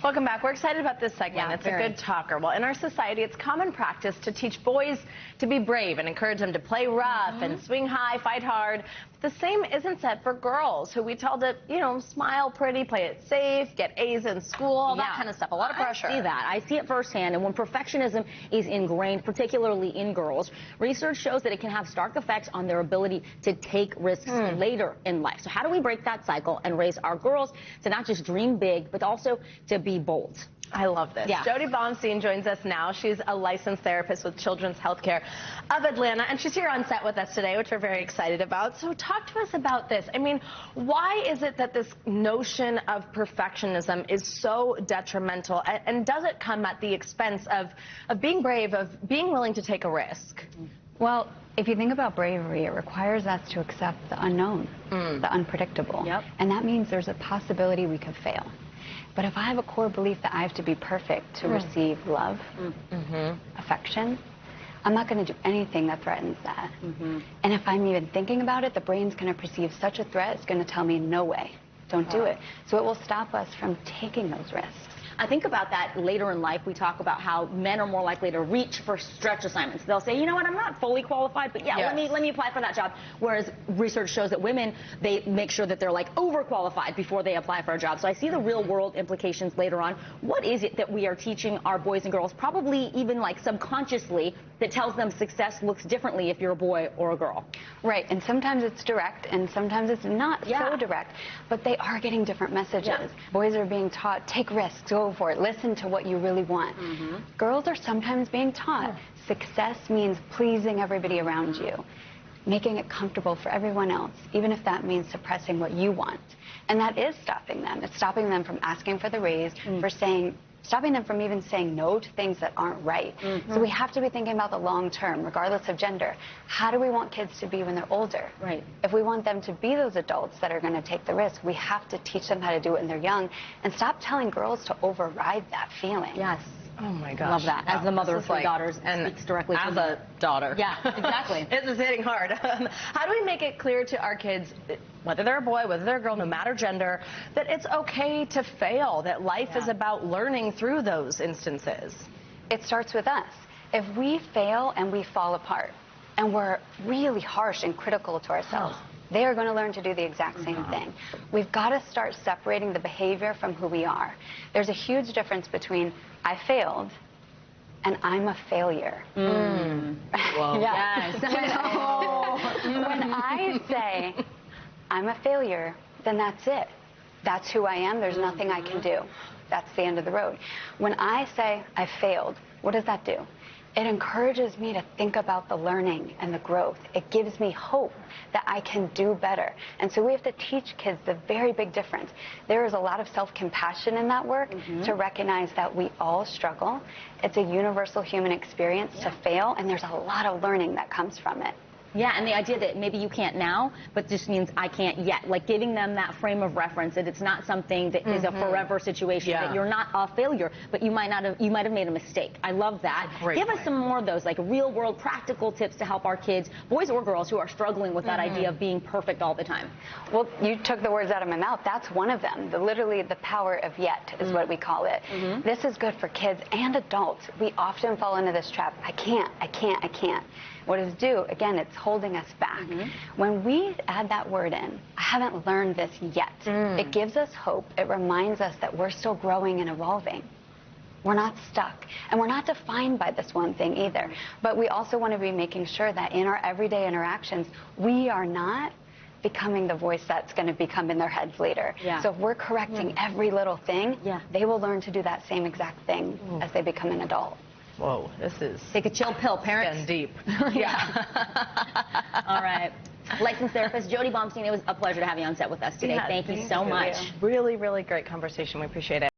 Welcome back. We're excited about this segment. Yeah, it's a good talker. Well, in our society, it's common practice to teach boys to be brave and encourage them to play rough and swing high, fight hard. But the same isn't said for girls, who we tell to, smile pretty, play it safe, get A's in school, all that kind of stuff. A lot of pressure. I see that. I see it firsthand. And when perfectionism is ingrained, particularly in girls, research shows that it can have stark effects on their ability to take risks later in life. So how do we break that cycle and raise our girls to not just dream big, but also to be bold? I love this. Yeah. Jody Baumstein joins us now. She's a licensed therapist with Children's Healthcare of Atlanta, and she's here on set with us today, which we're very excited about. So talk to us about this. I mean, why is it that this notion of perfectionism is so detrimental, and does it come at the expense of being brave, of being willing to take a risk? Well, if you think about bravery, it requires us to accept the unknown, the unpredictable. Yep. And that means there's a possibility we could fail. But if I have a core belief that I have to be perfect to receive love, affection, I'm not going to do anything that threatens that. And if I'm even thinking about it, the brain's going to perceive such a threat, it's going to tell me, no way, don't do it. So it will stop us from taking those risks. I think about that later in life. We talk about how men are more likely to reach for stretch assignments. They'll say, you know what, I'm not fully qualified, but let me apply for that job. Whereas research shows that women, they make sure that they're like overqualified before they apply for a job. So I see the real world implications later on. What is it that we are teaching our boys and girls, probably even like subconsciously, that tells them success looks differently if you're a boy or a girl? Right, and sometimes it's direct and sometimes it's not so direct, but they are getting different messages. Boys are being taught, take risks, go for it, listen to what you really want. Girls are sometimes being taught success means pleasing everybody around you, making it comfortable for everyone else, even if that means suppressing what you want. And that is stopping them. It's stopping them from asking for the raise, stopping them from even saying no to things that aren't right. So we have to be thinking about the long term, regardless of gender. How do we want kids to be when they're older? Right. If we want them to be those adults that are going to take the risk, we have to teach them how to do it when they're young and stop telling girls to override that feeling. Yes. Oh my gosh. Love that. As the mother of three daughters, and speaks directly to as a daughter. Yeah, exactly. This is hitting hard. How do we make it clear to our kids, whether they're a boy, whether they're a girl, no matter gender, that it's okay to fail, that life is about learning through those instances? It starts with us. If we fail and we fall apart and we're really harsh and critical to ourselves, they are going to learn to do the exact same thing. We've got to start separating the behavior from who we are. There's a huge difference between I failed and I'm a failure. Whoa. Yes. When I say I'm a failure, then that's it. That's who I am. There's nothing I can do. That's the end of the road. When I say I failed, what does that do? It encourages me to think about the learning and the growth. It gives me hope that I can do better. And so we have to teach kids the very big difference. There is a lot of self-compassion in that work to recognize that we all struggle. It's a universal human experience to fail, and there's a lot of learning that comes from it. Yeah, and the idea that maybe you can't now, but just means I can't yet. Like giving them that frame of reference, that it's not something that is a forever situation, that you're not a failure, but you might have made a mistake. I love that. Give us some more of those, like real world practical tips to help our kids, boys or girls, who are struggling with that idea of being perfect all the time. Well, you took the words out of my mouth. That's one of them. Literally the power of yet is what we call it. This is good for kids and adults. We often fall into this trap. I can't, I can't, I can't. What does it do? Again, it's holding us back. When we add that word in, I haven't learned this yet. It gives us hope. It reminds us that we're still growing and evolving. We're not stuck. And we're not defined by this one thing either. But we also want to be making sure that in our everyday interactions, we are not becoming the voice that's going to become in their heads later. So if we're correcting every little thing, they will learn to do that same exact thing as they become an adult. Whoa, this is... Take a chill pill, parents. Getting deep. All right. Licensed therapist Jody Baumstein, it was a pleasure to have you on set with us today. Thank you so much. Really, really great conversation. We appreciate it.